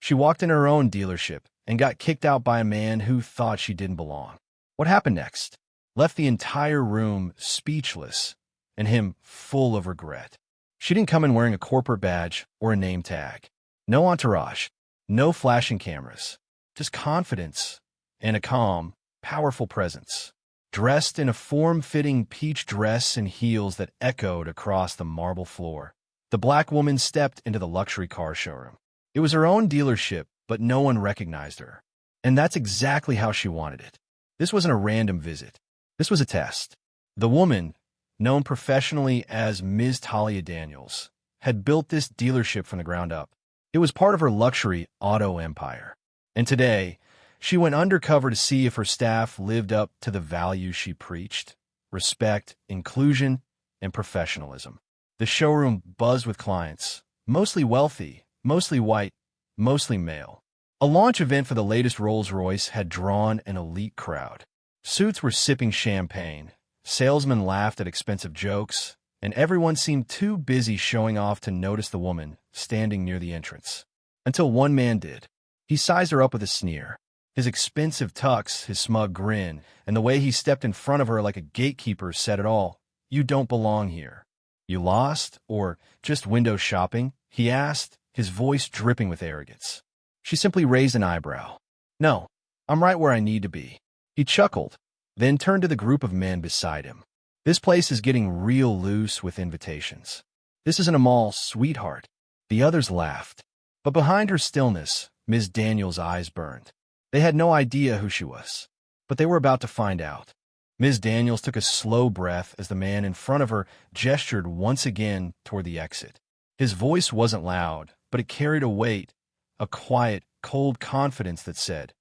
She walked in her own dealership and got kicked out by a man who thought she didn't belong. What happened next? Left the entire room speechless and him full of regret. She didn't come in wearing a corporate badge or a name tag. No entourage, no flashing cameras, just confidence and a calm, powerful presence. Dressed in a form-fitting peach dress and heels that echoed across the marble floor, the black woman stepped into the luxury car showroom. It was her own dealership, but no one recognized her. And that's exactly how she wanted it. This wasn't a random visit. This was a test. The woman, known professionally as Ms. Talia Daniels, had built this dealership from the ground up. It was part of her luxury auto empire. And today, she went undercover to see if her staff lived up to the values she preached: respect, inclusion, and professionalism. The showroom buzzed with clients, mostly wealthy, mostly white, mostly male. A launch event for the latest Rolls-Royce had drawn an elite crowd. Suits were sipping champagne, salesmen laughed at expensive jokes, and everyone seemed too busy showing off to notice the woman standing near the entrance. Until one man did. He sized her up with a sneer. His expensive tux, his smug grin, and the way he stepped in front of her like a gatekeeper said it all. "You don't belong here." "You lost? Or just window shopping?" he asked, his voice dripping with arrogance. She simply raised an eyebrow. "No, I'm right where I need to be." He chuckled, then turned to the group of men beside him. "This place is getting real loose with invitations. This isn't a mall, sweetheart." The others laughed. But behind her stillness, Ms. Daniels' eyes burned. They had no idea who she was, but they were about to find out. Ms. Daniels took a slow breath as the man in front of her gestured once again toward the exit. His voice wasn't loud, but it carried a weight, a quiet, cold confidence that said,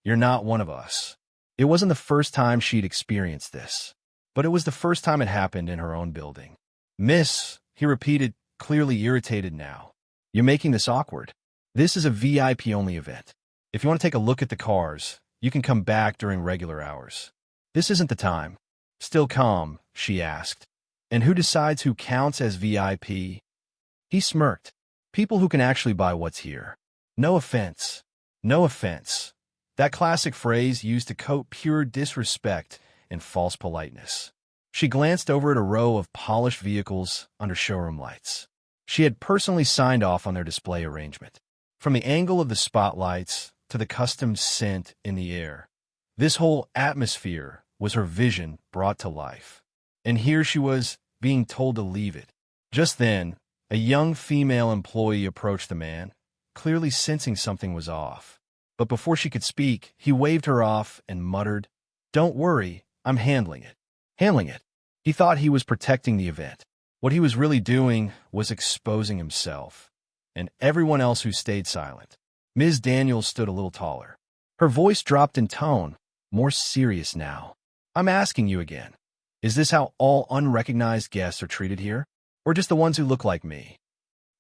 "You're not one of us." It wasn't the first time she'd experienced this, but it was the first time it happened in her own building. "Miss," he repeated, clearly irritated now, "you're making this awkward. This is a VIP-only event. If you want to take a look at the cars, you can come back during regular hours. This isn't the time." Still calm, she asked, "And who decides who counts as VIP?" He smirked. "People who can actually buy what's here. No offense. No offense." That classic phrase used to coat pure disrespect and false politeness. She glanced over at a row of polished vehicles under showroom lights. She had personally signed off on their display arrangement. From the angle of the spotlights to the custom scent in the air, this whole atmosphere was her vision brought to life. And here she was, being told to leave it. Just then, a young female employee approached the man, clearly sensing something was off. But before she could speak, he waved her off and muttered, "Don't worry, I'm handling it." Handling it. He thought he was protecting the event. What he was really doing was exposing himself, and everyone else who stayed silent. Ms. Daniels stood a little taller. Her voice dropped in tone, more serious now. "I'm asking you again. Is this how all unrecognized guests are treated here? Or just the ones who look like me?"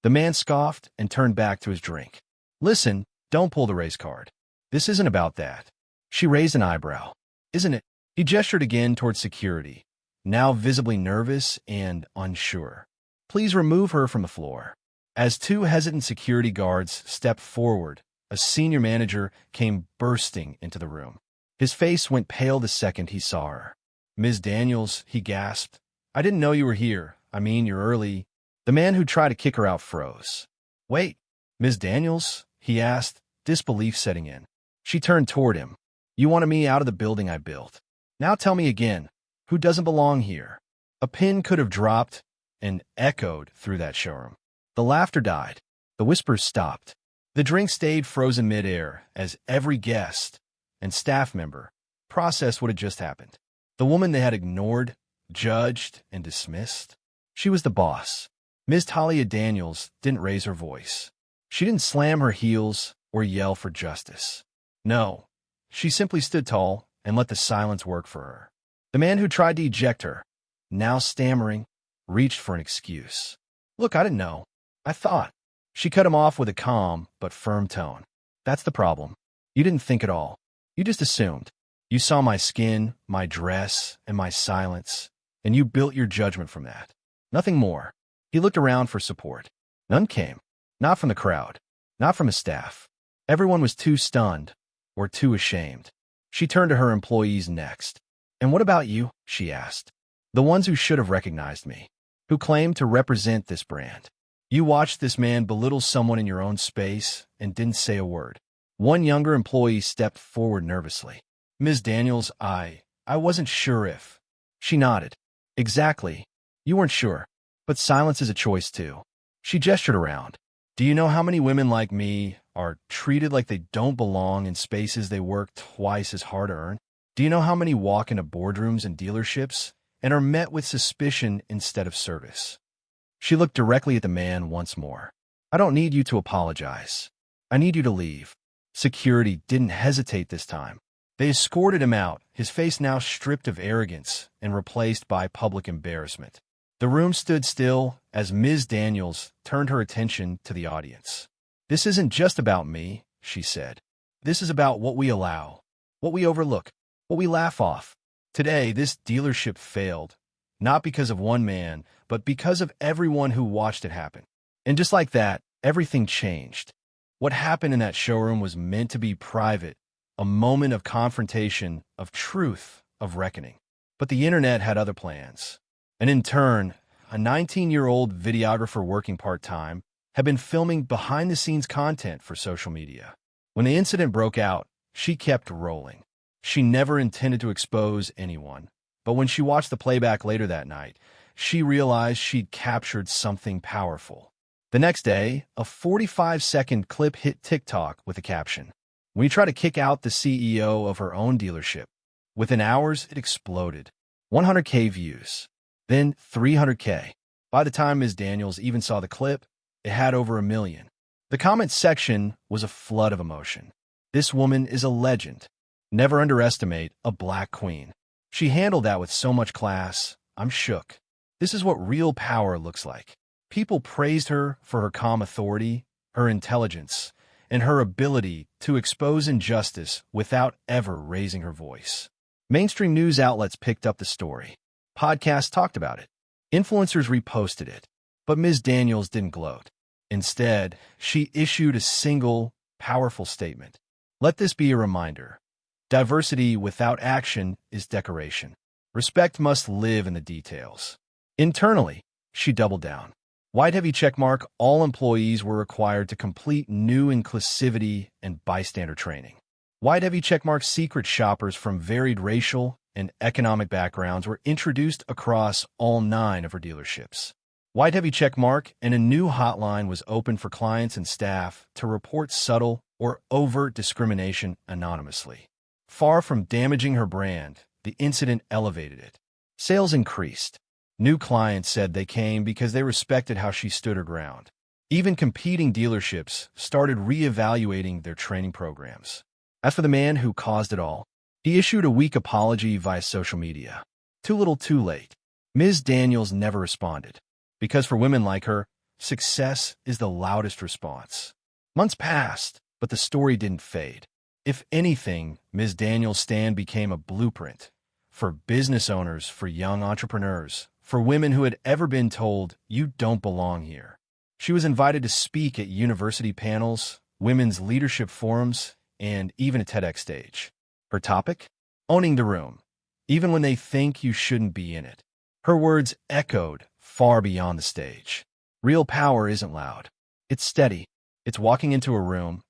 The man scoffed and turned back to his drink. "Listen, don't pull the race card. This isn't about that." She raised an eyebrow. "Isn't it?" He gestured again towards security, now visibly nervous and unsure. "Please remove her from the floor." As two hesitant security guards stepped forward, a senior manager came bursting into the room. His face went pale the second he saw her. "Ms. Daniels," he gasped. "I didn't know you were here. I mean, you're early." The man who tried to kick her out froze. "Wait, Ms. Daniels?" he asked, disbelief setting in. She turned toward him. "You wanted me out of the building I built. Now tell me again, who doesn't belong here?" A pin could have dropped and echoed through that showroom. The laughter died. The whispers stopped. The drink stayed frozen midair as every guest and staff member processed what had just happened. The woman they had ignored, judged, and dismissed. She was the boss. Ms. Talia Daniels didn't raise her voice. She didn't slam her heels or yell for justice. No, she simply stood tall and let the silence work for her. The man who tried to eject her, now stammering, reached for an excuse. "Look, I didn't know. I thought." She cut him off with a calm but firm tone. "That's the problem. You didn't think at all. You just assumed. You saw my skin, my dress, and my silence, and you built your judgment from that. Nothing more." He looked around for support. None came. Not from the crowd. Not from his staff. Everyone was too stunned or too ashamed. She turned to her employees next. "And what about you?" she asked. "The ones who should have recognized me, who claimed to represent this brand. You watched this man belittle someone in your own space and didn't say a word." One younger employee stepped forward nervously. "Ms. Daniels, I wasn't sure if—" She nodded. "Exactly. You weren't sure. But silence is a choice, too." She gestured around. "Do you know how many women like me are treated like they don't belong in spaces they work twice as hard to earn? Do you know how many walk into boardrooms and dealerships and are met with suspicion instead of service?" She looked directly at the man once more. "I don't need you to apologize. I need you to leave." Security didn't hesitate this time. They escorted him out, his face now stripped of arrogance and replaced by public embarrassment. The room stood still as Ms. Daniels turned her attention to the audience. "This isn't just about me," she said. "This is about what we allow, what we overlook, what we laugh off. Today, this dealership failed, not because of one man, but because of everyone who watched it happen." And just like that, everything changed. What happened in that showroom was meant to be private, a moment of confrontation, of truth, of reckoning. But the internet had other plans. And in turn, a 19-year-old videographer working part-time had been filming behind-the-scenes content for social media. When the incident broke out, she kept rolling. She never intended to expose anyone. But when she watched the playback later that night, she realized she'd captured something powerful. The next day, a 45-second clip hit TikTok with a caption, "We try to kick out the CEO of her own dealership." Within hours, it exploded. 100K views. Then 300K. By the time Ms. Daniels even saw the clip, it had over 1 million. The comment section was a flood of emotion. "This woman is a legend. Never underestimate a black queen. She handled that with so much class. I'm shook. This is what real power looks like." People praised her for her calm authority, her intelligence, and her ability to expose injustice without ever raising her voice. Mainstream news outlets picked up the story. Podcasts talked about it. Influencers reposted it. But Ms. Daniels didn't gloat. Instead, she issued a single, powerful statement. "Let this be a reminder. Diversity without action is decoration. Respect must live in the details." Internally, she doubled down. White heavy checkmark, all employees were required to complete new inclusivity and bystander training. White heavy checkmark, secret shoppers from varied racial and economic backgrounds were introduced across all 9 of her dealerships. White heavy checkmark, and a new hotline was opened for clients and staff to report subtle or overt discrimination anonymously. Far from damaging her brand, the incident elevated it. Sales increased. New clients said they came because they respected how she stood her ground. Even competing dealerships started reevaluating their training programs. As for the man who caused it all, he issued a weak apology via social media. Too little, too late. Ms. Daniels never responded. Because for women like her, success is the loudest response. Months passed, but the story didn't fade. If anything, Ms. Daniels' stand became a blueprint for business owners, for young entrepreneurs, for women who had ever been told, "You don't belong here." She was invited to speak at university panels, women's leadership forums, and even a TEDx stage. Her topic? Owning the room, even when they think you shouldn't be in it. Her words echoed far beyond the stage. Real power isn't loud. It's steady. It's walking into a room,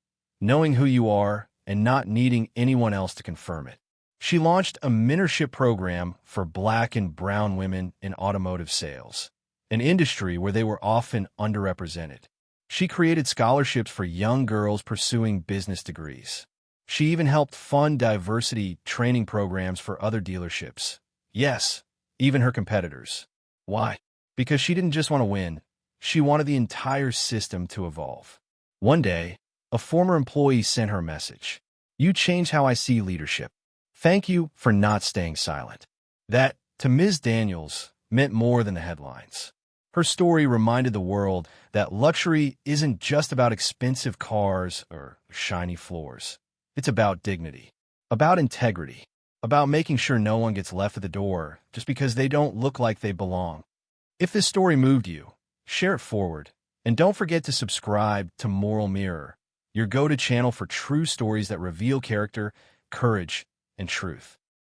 knowing who you are, and not needing anyone else to confirm it. She launched a mentorship program for Black and brown women in automotive sales, an industry where they were often underrepresented. She created scholarships for young girls pursuing business degrees. She even helped fund diversity training programs for other dealerships. Yes, even her competitors. Why? Because she didn't just want to win. She wanted the entire system to evolve. One day, a former employee sent her a message. "You changed how I see leadership. Thank you for not staying silent." That, to Ms. Daniels, meant more than the headlines. Her story reminded the world that luxury isn't just about expensive cars or shiny floors. It's about dignity, about integrity, about making sure no one gets left at the door just because they don't look like they belong. If this story moved you, share it forward, and don't forget to subscribe to Moral Mirror your go-to channel for true stories that reveal character, courage, and truth.